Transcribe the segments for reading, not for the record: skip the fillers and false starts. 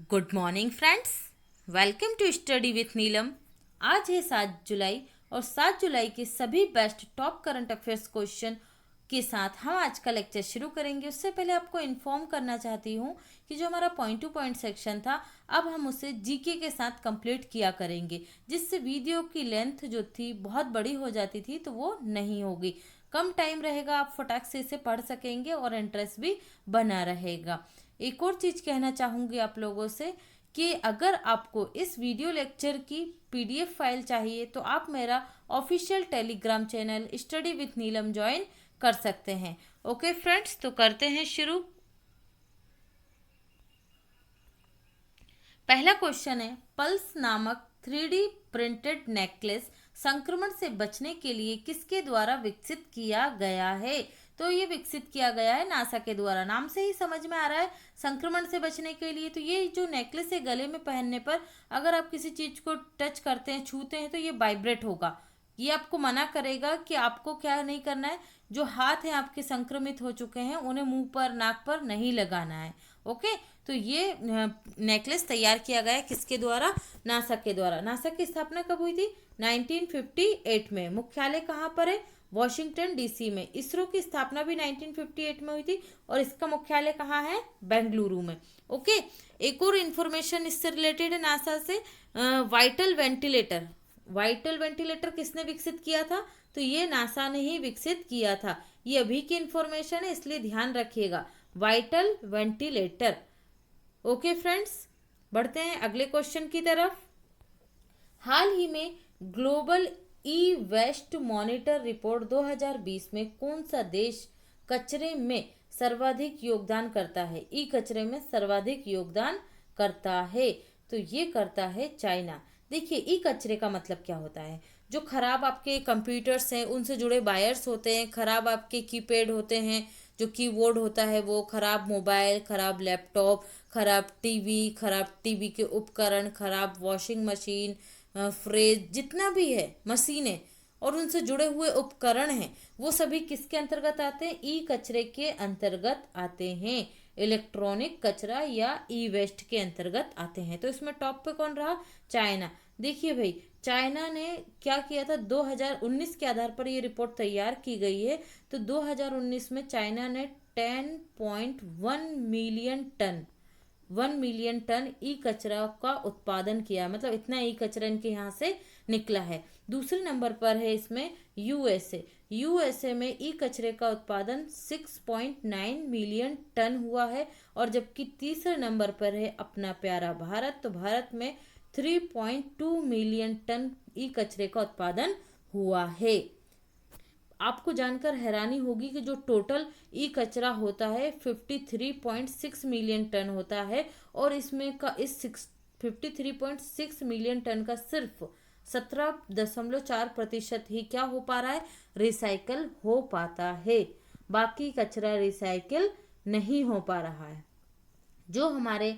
Good morning friends, welcome to study with Neelam. आज है 7 जुलाई और 7 जुलाई के सभी best top current affairs question के साथ हम आज का लेक्चर शुरू करेंगे। उससे पहले आपको इन्फॉर्म करना चाहती हूँ कि जो हमारा पॉइंट टू पॉइंट सेक्शन था, अब हम उसे जीके के साथ कंप्लीट किया करेंगे, जिससे वीडियो की लेंथ जो थी बहुत बड़ी हो जाती थी, तो वो नहीं होगी। कम टाइम रहेगा, आप फटाक से इसे पढ़ सकेंगे और इंटरेस्ट भी बना रहेगा। एक और चीज़ कहना चाहूँगी आप लोगों से कि अगर आपको इस वीडियो लेक्चर की पीडीएफ फाइल चाहिए तो आप मेरा official Telegram channel study with Neelam join कर सकते हैं। ओके फ्रेंड्स, तो करते हैं शुरू। पहला क्वेश्चन है, पल्स नामक 3D प्रिंटेड नेकलेस संक्रमण से बचने के लिए किसके द्वारा विकसित किया गया है? तो ये विकसित किया गया है नासा के द्वारा। नाम से ही समझ में आ रहा है संक्रमण से बचने के लिए। तो ये जो नेकलेस है, गले में पहनने पर अगर आप किसी चीज को टच करते हैं, छूते हैं, तो ये वाइब्रेट होगा। ये आपको मना करेगा कि आपको क्या नहीं करना है, जो हाथ हैं आपके संक्रमित हो चुके हैं उन्हें मुंह पर, नाक पर नहीं लगाना है। ओके, तो ये नेकलेस तैयार किया गया है किसके द्वारा? नासा के द्वारा। नासा की स्थापना कब हुई थी? 1958 में। मुख्यालय कहाँ पर है? वॉशिंगटन डीसी में। इसरो की स्थापना भी 1958 में हुई थी और इसका मुख्यालय कहाँ है? बेंगलुरु में। ओके, एक और इन्फॉर्मेशन इससे रिलेटेड है नासा से। वाइटल वेंटिलेटर, वाइटल वेंटिलेटर किसने विकसित किया था? तो ये नासा ने ही विकसित किया था। ये अभी की इंफॉर्मेशन है, इसलिए ध्यान रखिएगा। Vital ventilator. ओके फ्रेंड्स, बढ़ते हैं अगले क्वेश्चन की तरफ। हाल ही में global e waste monitor report 2020 में कौन सा देश कचरे में सर्वाधिक योगदान करता है? ई कचरे में सर्वाधिक योगदान करता है, तो ये करता है चाइना। देखिए, ई कचरे का मतलब क्या होता है? जो खराब आपके कंप्यूटर्स हैं, उनसे जुड़े वायर्स होते हैं, खराब आपके कीपैड होते हैं, जो कीबोर्ड होता है वो, खराब मोबाइल, खराब लैपटॉप, खराब टीवी के उपकरण, खराब वॉशिंग मशीन, फ्रिज, जितना भी है मशीनें और उनसे जुड़े हुए उपकरण हैं, वो सभी किसके अंतर्गत आते हैं? ई कचरे के अंतर्गत आते हैं। इलेक्ट्रॉनिक कचरा या ई वेस्ट के अंतर्गत आते हैं। तो इसमें टॉप पे कौन रहा? चाइना। देखिए भाई, चाइना ने क्या किया था? 2019 के आधार पर ये रिपोर्ट तैयार की गई है। तो 2019 में चाइना ने 10.1 मिलियन टन 1 मिलियन टन ई कचरा का उत्पादन किया, मतलब इतना ई कचरा इनके यहाँ से निकला है। दूसरे नंबर पर है इसमें यूएसए। यूएसए में ई कचरे का उत्पादन 6.9 मिलियन टन हुआ है। और जबकि तीसरे नंबर पर है अपना प्यारा भारत। तो भारत में 3.2 मिलियन टन ई कचरे का उत्पादन हुआ है। आपको जानकर हैरानी होगी कि जो टोटल ई कचरा होता है 53.6 मिलियन टन होता है, और इसमें का इस 53.6 मिलियन टन का सिर्फ 17.4% ही क्या हो पा रहा है? रिसाइकल हो पाता है। बाकी कचरा रिसाइकल नहीं हो पा रहा है, जो हमारे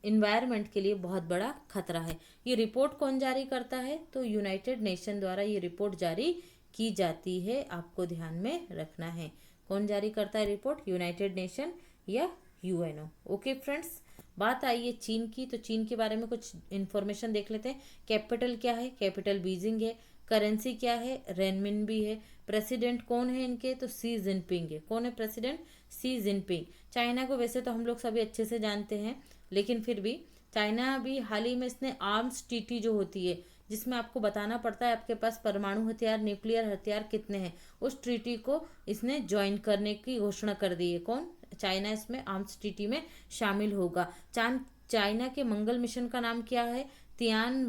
इन्वायरमेंट के लिए बहुत बड़ा खतरा है। ये रिपोर्ट कौन जारी करता है? तो यूनाइटेड नेशन द्वारा ये रिपोर्ट जारी की जाती है, आपको ध्यान में रखना है। कौन जारी करता है रिपोर्ट? यूनाइटेड नेशन या यूएनओ। ओके फ्रेंड्स, बात आई है चीन की, तो चीन के बारे में कुछ इन्फॉर्मेशन देख लेते हैं। कैपिटल क्या है? कैपिटल बीजिंग है। करेंसी क्या है? रेनमिनबी है। प्रेसिडेंट कौन है इनके? तो सी जिनपिंग है। कौन है प्रेसिडेंट? सी जिनपिंग। चाइना को वैसे तो हम लोग सभी अच्छे से जानते हैं, लेकिन फिर भी चाइना भी हाल ही में इसने आर्म्स ट्रीटी जो होती है, जिसमें आपको बताना पड़ता है आपके पास परमाणु हथियार, न्यूक्लियर हथियार कितने हैं, उस ट्रीटी को इसने ज्वाइन करने की घोषणा कर दी है। कौन? चाइना इसमें आर्म्स ट्रीटी में शामिल होगा। चाइना के मंगल मिशन का नाम क्या है? Tian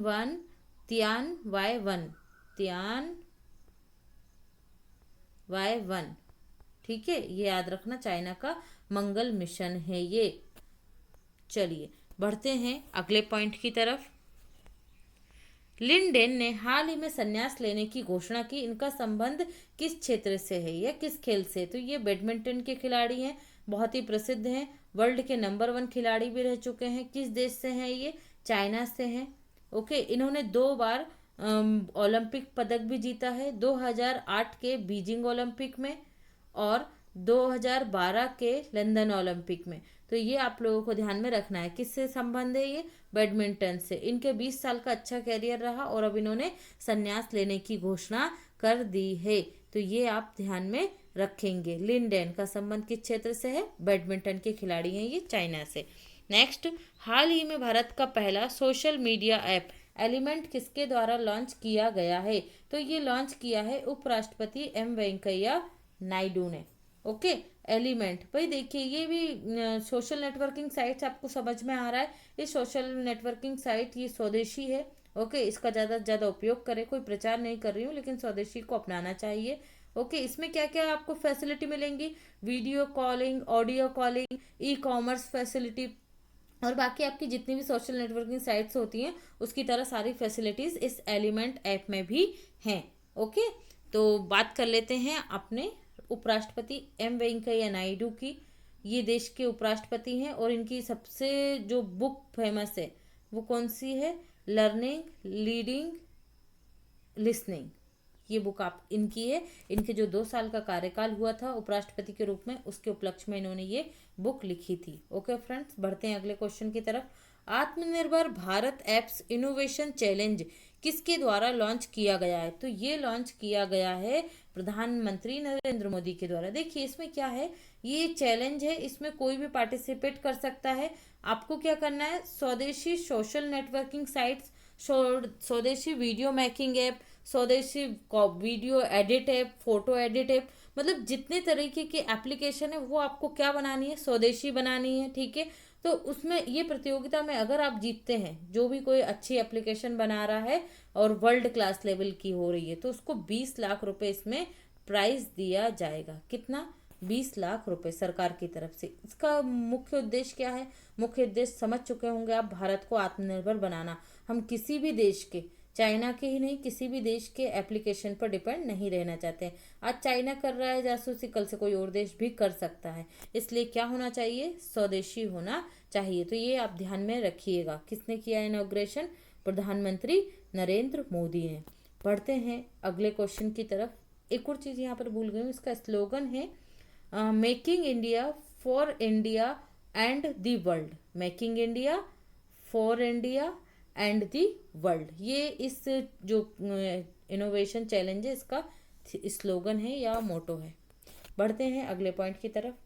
Y 1। तियान वाई 1, ठीक है, ये याद रखना, चाइना का मंगल मिशन है ये। चलिए बढ़ते हैं अगले पॉइंट की तरफ। लिंडेन ने हाल ही में संन्यास लेने की घोषणा की। इनका संबंध किस क्षेत्र से है या किस खेल से? तो ये बैडमिंटन के खिलाड़ी हैं, बहुत ही प्रसिद्ध हैं, वर्ल्ड के नंबर 1 खिलाड़ी भी रह चुके हैं। किस देश से हैं ये? चाइना से हैं। ओके, इन्होंने 2 बार ओलंपिक पदक भी जीता है, 2008 के बीजिंग ओलंपिक में और 2012 के लंदन ओलंपिक में। तो ये आप लोगों को ध्यान में रखना है। किससे संबंध है ये? बैडमिंटन से। इनके 20 साल का अच्छा कैरियर रहा और अब इन्होंने संन्यास लेने की घोषणा कर दी है। तो ये आप ध्यान में रखेंगे। लिन का संबंध किस क्षेत्र से है? बैडमिंटन के खिलाड़ी हैं ये, चाइना से। नेक्स्ट, हाल ही में भारत का पहला सोशल मीडिया ऐप एलिमेंट किसके द्वारा लॉन्च किया गया है? तो ये लॉन्च किया है उपराष्ट्रपति एम वेंकैया नायडू ने। ओके, एलिमेंट भाई देखिए, ये भी सोशल नेटवर्किंग साइट्स आपको समझ में आ रहा है। ये सोशल नेटवर्किंग साइट ये स्वदेशी है। ओके, इसका ज़्यादा से ज़्यादा उपयोग करें। कोई प्रचार नहीं कर रही हूँ, लेकिन स्वदेशी को अपनाना चाहिए। ओके, इसमें क्या क्या आपको फैसिलिटी मिलेंगी? Video calling, audio calling, e commerce facility और बाकी आपकी जितनी भी सोशल नेटवर्किंग साइट्स होती हैं उसकी तरह सारी फैसिलिटीज़ इस एलिमेंट ऐप में भी हैं। ओके, तो बात कर लेते हैं अपने उपराष्ट्रपति एम वेंकैया नायडू की। ये देश के उपराष्ट्रपति हैं और इनकी सबसे जो बुक फेमस है वो कौन सी है? Learning, leading, listening. ये बुक आप इनकी है। इनके जो 2 साल का कार्यकाल हुआ था उपराष्ट्रपति के रूप में, उसके उपलक्ष्य में इन्होंने ये बुक लिखी थी। ओके फ्रेंड्स, बढ़ते हैं अगले क्वेश्चन की तरफ। आत्मनिर्भर भारत एप्स इनोवेशन चैलेंज किसके द्वारा लॉन्च किया गया है? तो ये लॉन्च किया गया है प्रधानमंत्री नरेंद्र मोदी के द्वारा। देखिए इसमें क्या है, ये चैलेंज है, इसमें कोई भी पार्टिसिपेट कर सकता है। आपको क्या करना है? स्वदेशी सोशल नेटवर्किंग साइट्स, स्वदेशी वीडियो मेकिंग ऐप, स्वदेशी video edit app, photo edit app, मतलब जितने तरीके की एप्लीकेशन है वो आपको क्या बनानी है? स्वदेशी बनानी है। ठीक है, तो उसमें ये प्रतियोगिता में अगर आप जीतते हैं, जो भी कोई अच्छी एप्लीकेशन बना रहा है और वर्ल्ड क्लास लेवल की हो रही है, तो उसको 20 लाख रुपए इसमें प्राइज दिया जाएगा। कितना? 20 लाख रुपए सरकार की तरफ से। इसका मुख्य उद्देश्य क्या है? मुख्य उद्देश्य समझ चुके होंगे आप, भारत को आत्मनिर्भर बनाना। हम किसी भी देश के, चाइना के ही नहीं, किसी भी देश के एप्लीकेशन पर डिपेंड नहीं रहना चाहते हैं। आज चाइना कर रहा है जासूसी, कल से कोई और देश भी कर सकता है। इसलिए क्या होना चाहिए? स्वदेशी होना चाहिए। तो ये आप ध्यान में रखिएगा। किसने किया इनॉग्रेशन? प्रधानमंत्री नरेंद्र मोदी ने। बढ़ते हैं अगले क्वेश्चन की तरफ। एक और चीज़ यहाँ पर भूल गई हूँ, इसका स्लोगन है making India for India and the world. Making India for India and the world, ये इस जो इनोवेशन चैलेंज है इसका स्लोगन है या मोटो है। बढ़ते हैं अगले पॉइंट की तरफ।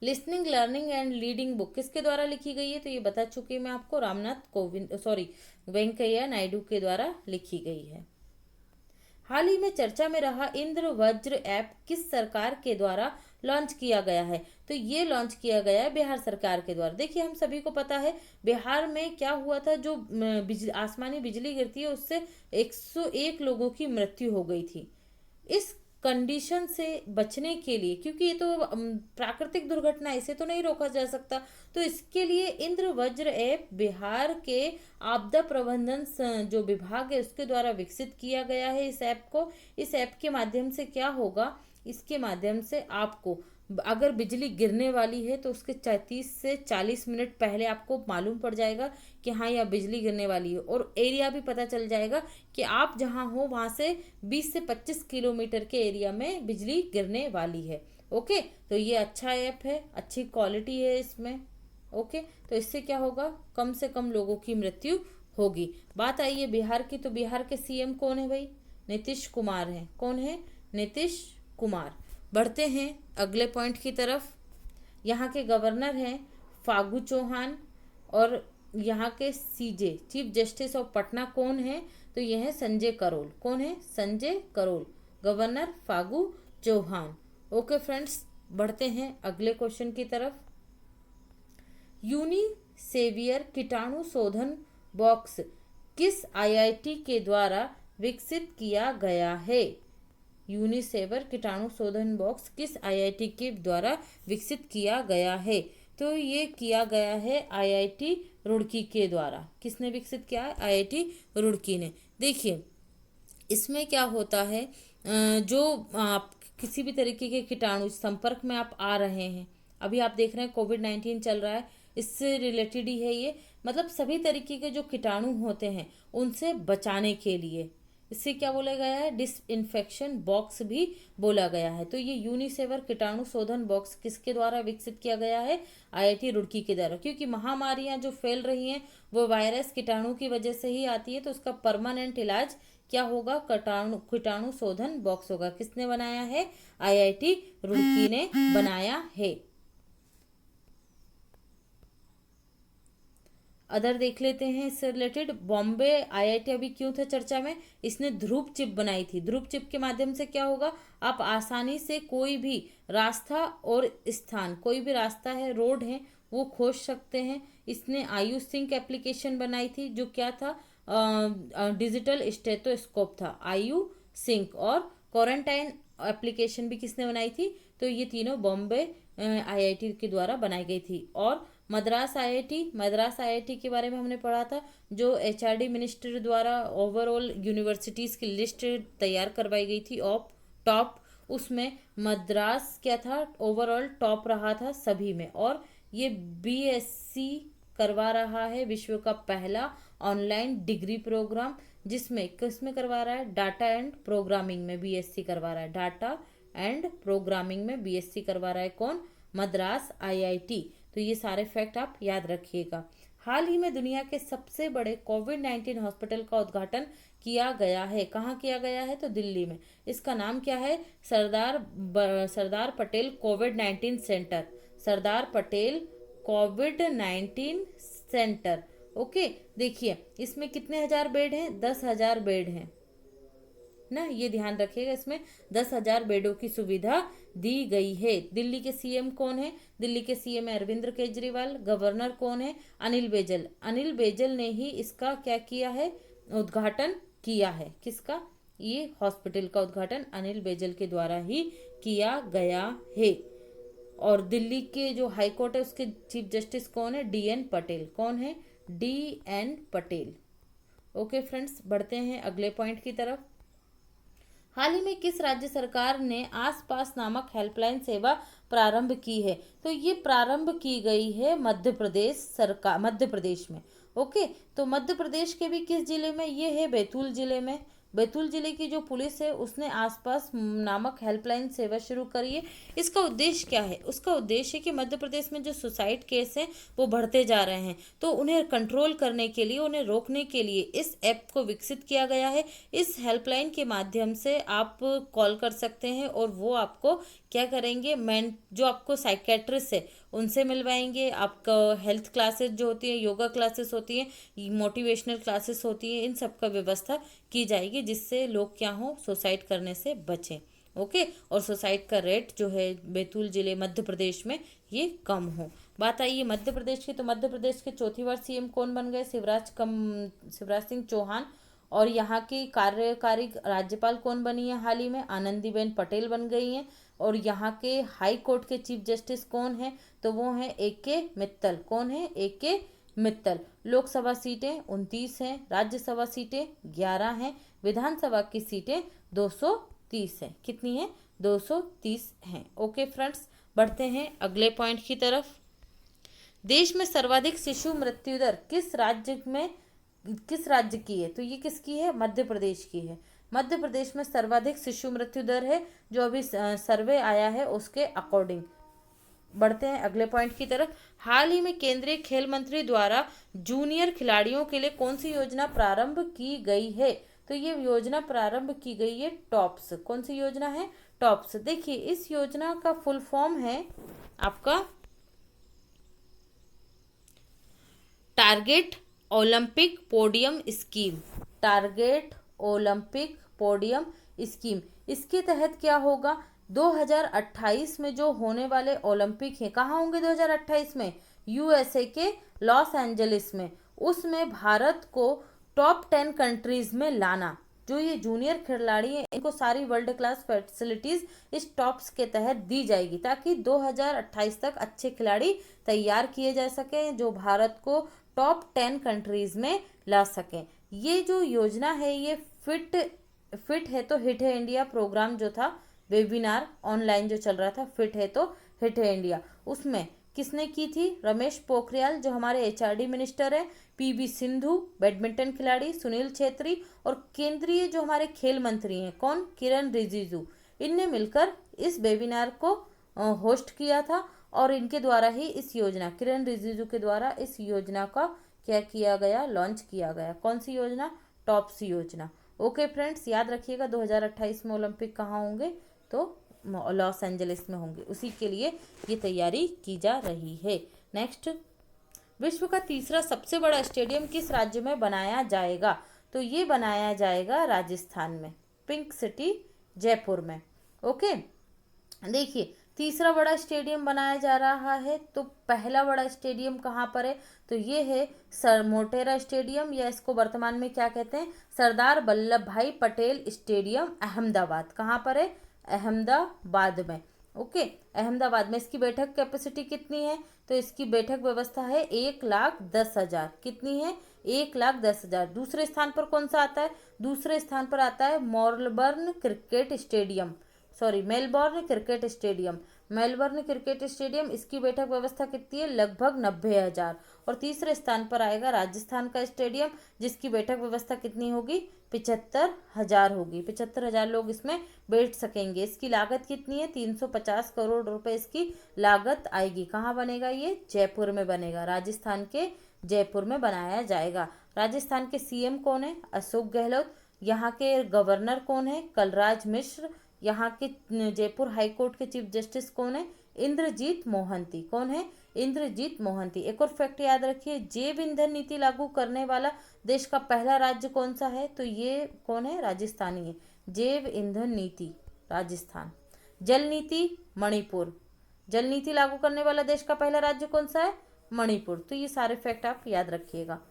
Listening, learning and leading book किसके द्वारा लिखी गई है? तो ये बता चुकी मैं आपको, वेंकैया नायडू के द्वारा लिखी गई है। हाल ही में चर्चा में रहा इंद्र वज्र ऐप किस सरकार के द्वारा लॉन्च किया गया है? तो ये लॉन्च किया गया है बिहार सरकार के द्वारा। देखिए हम सभी को पता है बिहार में क्या हुआ था, जो आसमानी बिजली गिरती है उससे 101 लोगों की मृत्यु हो गई थी। इस कंडीशन से बचने के लिए, क्योंकि ये तो प्राकृतिक दुर्घटना, इसे तो नहीं रोका जा सकता, तो इसके लिए इंद्र वज्र ऐप बिहार के आपदा प्रबंधन जो विभाग है उसके द्वारा विकसित किया गया है इस ऐप को। इस ऐप के माध्यम से क्या होगा? इसके माध्यम से आपको अगर बिजली गिरने वाली है तो उसके 30 से 40 मिनट पहले आपको मालूम पड़ जाएगा कि हाँ यह बिजली गिरने वाली है, और एरिया भी पता चल जाएगा कि आप जहाँ हो वहाँ से 20 से 25 किलोमीटर के एरिया में बिजली गिरने वाली है। ओके, तो ये अच्छा ऐप है, अच्छी क्वालिटी है इसमें। ओके, तो इससे क्या होगा? कम से कम लोगों की मृत्यु होगी। बात आई है बिहार की, तो बिहार के सीएम कौन है भाई? नीतीश कुमार हैं। कौन है? नीतीश कुमार। बढ़ते हैं अगले पॉइंट की तरफ। यहाँ के गवर्नर हैं फागू चौहान, और यहाँ के CJ chief justice of Patna कौन है? तो यह है संजय करोल। कौन है? Sanjay Karol. Governor Phagu Chauhan. Okay friends, बढ़ते हैं अगले क्वेश्चन की तरफ। यूनिसेवियर कीटाणु शोधन बॉक्स किस आईआईटी के द्वारा विकसित किया गया है? यूनिसेवर कीटाणु शोधन बॉक्स किस आईआईटी के द्वारा विकसित किया गया है? तो ये किया गया है आईआईटी रुड़की के द्वारा। किसने विकसित किया है? आईआईटी रुड़की ने। देखिए इसमें क्या होता है, जो आप किसी भी तरीके के कीटाणु संपर्क में आप आ रहे हैं, अभी आप देख रहे हैं कोविड-19 चल रहा है, इससे रिलेटेड ही है ये। मतलब सभी तरीके के जो कीटाणु होते हैं उनसे बचाने के लिए इससे क्या बोला गया है, डिसइंफेक्शन बॉक्स भी बोला गया है। तो ये यूनिसेवर कीटाणु शोधन बॉक्स किसके द्वारा विकसित किया गया है, आईआईटी रुड़की के द्वारा। क्योंकि महामारियां जो फैल रही हैं वो वायरस कीटाणु की वजह से ही आती है, तो उसका परमानेंट इलाज क्या होगा, कीटाणु शोधन बॉक्स होगा। किसने बनाया है, आईआईटी रुड़की ने बनाया है। अदर देख लेते हैं इससे रिलेटेड। बॉम्बे आईआईटी अभी क्यों था चर्चा में, इसने ध्रुव चिप बनाई थी। ध्रुव चिप के माध्यम से क्या होगा, आप आसानी से कोई भी रास्ता और स्थान, कोई भी रास्ता है, रोड है, वो खोज सकते हैं। इसने आयु सिंक एप्लीकेशन बनाई थी, जो क्या था, डिजिटल स्टेथोस्कोप था, आयु सिंक। और क्वारंटाइन एप्लीकेशन भी किसने बनाई थी, तो ये तीनों बॉम्बे आईआईटी के द्वारा बनाई गई थी। और मद्रास आईआईटी के बारे में हमने पढ़ा था, जो एचआरडी मिनिस्टर द्वारा ओवरऑल यूनिवर्सिटीज़ की लिस्ट तैयार करवाई गई थी ऑफ टॉप, उसमें मद्रास क्या था, ओवरऑल टॉप रहा था सभी में। और ये बीएससी करवा रहा है विश्व का पहला ऑनलाइन डिग्री प्रोग्राम, जिसमें किसमें करवा रहा है, डाटा एंड प्रोग्रामिंग में बीएससी करवा रहा है। डाटा एंड प्रोग्रामिंग में बीएससी करवा रहा है कौन, मद्रास आईआईटी। तो ये सारे फैक्ट आप याद रखिएगा। हाल ही में दुनिया के सबसे बड़े कोविड-19 हॉस्पिटल का उद्घाटन किया गया है। कहाँ किया गया है, तो दिल्ली में। इसका नाम क्या है, सरदार पटेल कोविड-19 सेंटर, सरदार पटेल कोविड-19 सेंटर। ओके, देखिए इसमें कितने हजार बेड हैं, 10,000 बेड हैं ना, ये ध्यान रखिएगा। इसमें 10,000 बेडों की सुविधा दी गई है। दिल्ली के सीएम कौन है, दिल्ली के सीएम है अरविंद केजरीवाल। गवर्नर कौन है, अनिल बैजल। अनिल बैजल ने ही इसका क्या किया है, उद्घाटन किया है। किसका, ये हॉस्पिटल का उद्घाटन अनिल बैजल के द्वारा ही किया गया है। और दिल्ली के जो हाई कोर्ट है उसके चीफ जस्टिस कौन है, डीएन पटेल। कौन है, डीएन पटेल। ओके फ्रेंड्स, बढ़ते हैं अगले पॉइंट की तरफ। हाल ही में किस राज्य सरकार ने आसपास नामक हेल्पलाइन सेवा प्रारंभ की है, तो ये प्रारंभ की गई है मध्य प्रदेश सरकार, मध्य प्रदेश में। ओके, तो मध्य प्रदेश के भी किस जिले में, ये है बैतूल जिले में। बैतूल जिले की जो पुलिस है उसने आसपास नामक हेल्पलाइन सेवा शुरू करी है। इसका उद्देश्य क्या है, उसका उद्देश्य है कि मध्य प्रदेश में जो सुसाइड केस हैं वो बढ़ते जा रहे हैं, तो उन्हें कंट्रोल करने के लिए, उन्हें रोकने के लिए इस ऐप को विकसित किया गया है। इस हेल्पलाइन के माध्यम से आप कॉल कर सकते हैं और वो आपको क्या करेंगे, जो आपको साइकेट्रिस्ट है उनसे मिलवाएंगे। आपका हेल्थ क्लासेस जो होती है, योगा क्लासेस होती हैं, मोटिवेशनल क्लासेस होती हैं, इन सब का व्यवस्था की जाएगी, जिससे लोग क्या हों, सुसाइड करने से बचें। ओके, और सुसाइड का रेट जो है बैतूल जिले मध्य प्रदेश में ये कम हो। बात आई है मध्य प्रदेश की, तो मध्य प्रदेश के चौथी बार सीएम कौन बन गए, शिवराज सिंह चौहान। और यहाँ की कार्यकारी राज्यपाल कौन बनी है हाल ही में, आनंदीबेन पटेल बन गई हैं। और यहाँ के हाई कोर्ट के चीफ जस्टिस कौन है, तो वो हैं AK मित्तल। कौन है, AK मित्तल। लोकसभा सीटें 29 हैं, राज्यसभा सीटें 11 हैं, विधानसभा की सीटें 230 हैं। कितनी हैं, 230 हैं। ओके फ्रेंड्स, बढ़ते हैं अगले पॉइंट की तरफ। देश में सर्वाधिक शिशु मृत्यु दर किस राज्य की है, तो ये किसकी है, मध्य प्रदेश की है। मध्य प्रदेश में सर्वाधिक शिशु मृत्यु दर है, जो अभी सर्वे आया है उसके अकॉर्डिंग। बढ़ते हैं अगले पॉइंट की तरफ। हाल ही में केंद्रीय खेल मंत्री द्वारा जूनियर खिलाड़ियों के लिए कौन सी योजना प्रारंभ की गई है, तो ये योजना प्रारंभ की गई है टॉप्स। कौन सी योजना है, टॉप्स। देखिए इस योजना का फुल फॉर्म है आपका target Olympic podium scheme, target Olympic podium scheme. इसके तहत क्या होगा, 2028 में जो होने वाले ओलंपिक हैं, कहाँ होंगे 2028 में, USA के लॉस एंजलिस में। उसमें भारत को टॉप 10 कंट्रीज में लाना। जो ये जूनियर खिलाड़ी हैं इनको सारी वर्ल्ड क्लास फैसिलिटीज इस टॉप्स के तहत दी जाएगी, ताकि 2028 तक अच्छे खिलाड़ी तैयार किए जा सकें जो भारत को टॉप 10 कंट्रीज में ला सकें। ये जो योजना है ये फिट है तो हिट है इंडिया प्रोग्राम जो था, वेबिनार ऑनलाइन जो चल रहा था, फिट है तो हिट है इंडिया, उसमें किसने की थी? रमेश पोखरियाल जो हमारे एचआरडी मिनिस्टर है, पीवी सिंधु बैडमिंटन खिलाड़ी, सुनील छेत्री और केंद्रीय जो हमारे खेल मंत्री हैं कौन? किरण रिजिजू। इनने मिलकर इस वेबिनार को होस्ट किया था और इनके द्वारा ही इस योजना, किरण रिजिजू के द्वारा इस योजना का क्या किया गया? लॉन्च किया गया। कौन सी योजना? टॉप्स योजना। ओके फ्रेंड्स, याद रखिएगा 2028 में ओलंपिक कहाँ होंगे? तो लॉस एंजलिस में होंगे। उसी के लिए ये तैयारी की जा रही है। नेक्स्ट, विश्व का तीसरा सबसे बड़ा स्टेडियम किस राज्य में बनाया जाएगा? तो ये बनाया जाएगा राजस्थान में, पिंक सिटी जयपुर में। ओके, देखिए तीसरा बड़ा स्टेडियम बनाया जा रहा है, तो पहला बड़ा स्टेडियम कहाँ पर है? तो ये है मोटेरा स्टेडियम, या इसको वर्तमान में क्या कहते हैं? सरदार वल्लभ भाई पटेल स्टेडियम, अहमदाबाद। कहाँ पर है? अहमदाबाद में। ओके, अहमदाबाद में। इसकी बैठक कैपेसिटी कितनी है? तो इसकी बैठक व्यवस्था है 1,10,000। कितनी है? 1,10,000। दूसरे स्थान पर कौन सा आता है? दूसरे स्थान पर आता है Melbourne cricket stadium, Melbourne cricket stadium. Melbourne cricket stadium, इसकी बैठक व्यवस्था कितनी है? लगभग 90,000। और तीसरे स्थान पर आएगा राजस्थान का स्टेडियम, जिसकी बैठक व्यवस्था कितनी होगी? 75,000 होगी। 75,000 लोग इसमें बैठ सकेंगे। इसकी लागत कितनी है? 350 करोड़ रुपए इसकी लागत आएगी। कहाँ बनेगा ये? जयपुर में बनेगा। राजस्थान के जयपुर में बनाया जाएगा। राजस्थान के सीएम कौन है? अशोक गहलोत। यहाँ के गवर्नर कौन है? कलराज मिश्र। यहाँ के जयपुर हाई कोर्ट के चीफ जस्टिस कौन है? इंद्रजीत मोहंती। कौन है? इंद्रजीत मोहंती। एक और फैक्ट याद रखिए, जैव ईंधन नीति लागू करने वाला देश का पहला राज्य कौन सा है? तो ये कौन है? राजस्थानी है। जैव ईंधन नीति राजस्थान। जल नीति मणिपुर। जल नीति लागू करने वाला देश का पहला राज्य कौन सा है? मणिपुर। तो ये सारे फैक्ट आप याद रखिएगा।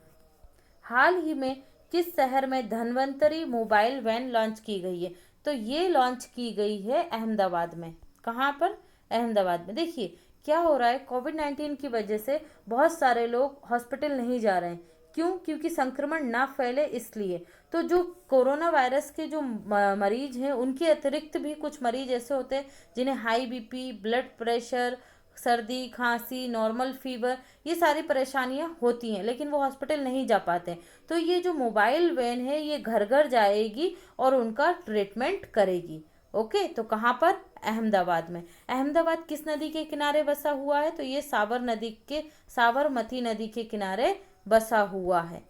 हाल ही में किस शहर में धन्वंतरी मोबाइल वैन लॉन्च की गई है? तो ये लॉन्च की गई है अहमदाबाद में। कहाँ पर? अहमदाबाद में। देखिए क्या हो रहा है, कोविड-19 की वजह से बहुत सारे लोग हॉस्पिटल नहीं जा रहे हैं। क्यों? क्योंकि संक्रमण ना फैले इसलिए। तो जो कोरोना वायरस के जो मरीज हैं, उनके अतिरिक्त भी कुछ मरीज ऐसे होते हैं जिन्हें हाई बीपी, ब्लड प्रेशर, सर्दी, खांसी, नॉर्मल फीवर, ये सारी परेशानियां होती हैं, लेकिन वो हॉस्पिटल नहीं जा पाते। तो ये जो मोबाइल वैन है ये घर घर जाएगी और उनका ट्रीटमेंट करेगी। ओके, तो कहाँ पर? अहमदाबाद में। अहमदाबाद किस नदी के किनारे बसा हुआ है? तो ये साबरमती नदी के किनारे बसा हुआ है।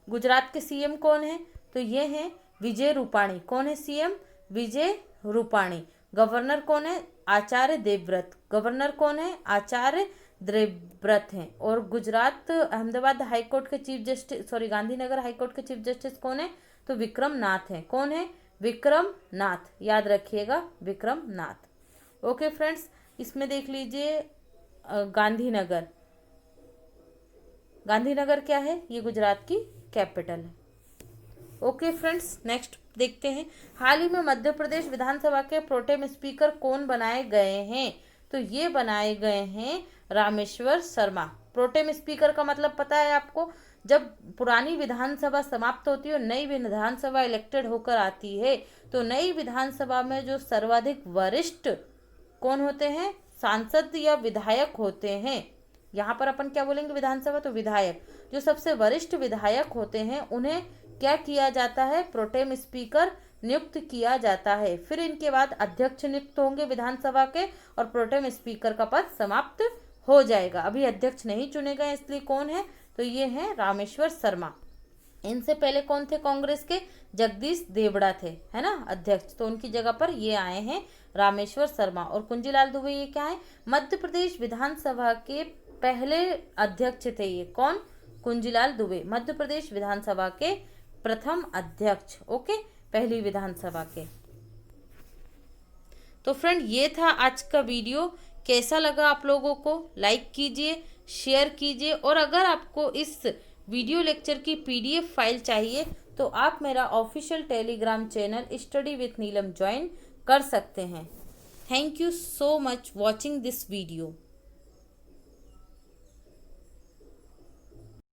गुजरात के सीएम कौन है? तो ये है विजय रूपाणी। कौन है सीएम? विजय रूपाणी। गवर्नर कौन है? आचार्य देवव्रत। गवर्नर कौन है? आचार्य देवव्रत हैं। और गुजरात अहमदाबाद हाईकोर्ट के चीफ जस्टिस, गांधीनगर हाईकोर्ट के चीफ जस्टिस कौन है? तो विक्रम नाथ है। कौन है? विक्रम नाथ। याद रखिएगा, विक्रम नाथ। ओके फ्रेंड्स, इसमें देख लीजिए गांधीनगर। गांधीनगर क्या है? ये गुजरात की कैपिटल है। ओके फ्रेंड्स, नेक्स्ट देखते हैं। हाल ही में मध्य प्रदेश विधानसभा के प्रोटेम स्पीकर कौन बनाए गए हैं? तो ये बनाए गए हैं रामेश्वर शर्मा। प्रोटेम स्पीकर का मतलब पता है आपको? जब पुरानी विधानसभा समाप्त होती है और नई विधानसभा इलेक्टेड होकर आती है, तो नई विधानसभा में जो सर्वाधिक वरिष्ठ कौन होते हैं? सांसद या विधायक होते हैं। यहाँ पर अपन क्या बोलेंगे? विधानसभा, तो विधायक। जो सबसे वरिष्ठ विधायक होते हैं उन्हें क्या किया जाता है? प्रोटेम स्पीकर नियुक्त किया जाता है। फिर इनके बाद अध्यक्ष नियुक्त होंगे विधानसभा के और प्रोटेम स्पीकर का पद समाप्त हो जाएगा। अभी अध्यक्ष नहीं चुने गए, इसलिए कौन है? तो ये हैं रामेश्वर शर्मा। इनसे पहले कौन थे? कांग्रेस के जगदीश देवड़ा थे, है ना, अध्यक्ष। तो उनकी जगह पर ये आए हैं रामेश्वर शर्मा। और कुंजीलाल दुबे ये क्या है? मध्य प्रदेश विधानसभा के पहले अध्यक्ष थे। ये कौन? कुंजीलाल दुबे, मध्य प्रदेश विधानसभा के प्रथम अध्यक्ष। ओके, पहली विधानसभा के। तो फ्रेंड, ये था आज का वीडियो। कैसा लगा आप लोगों को? लाइक कीजिए, शेयर कीजिए, और अगर आपको इस वीडियो लेक्चर की PDF फाइल चाहिए तो आप मेरा official Telegram channel study with Neelam join कर सकते हैं। Thank you so much watching this video.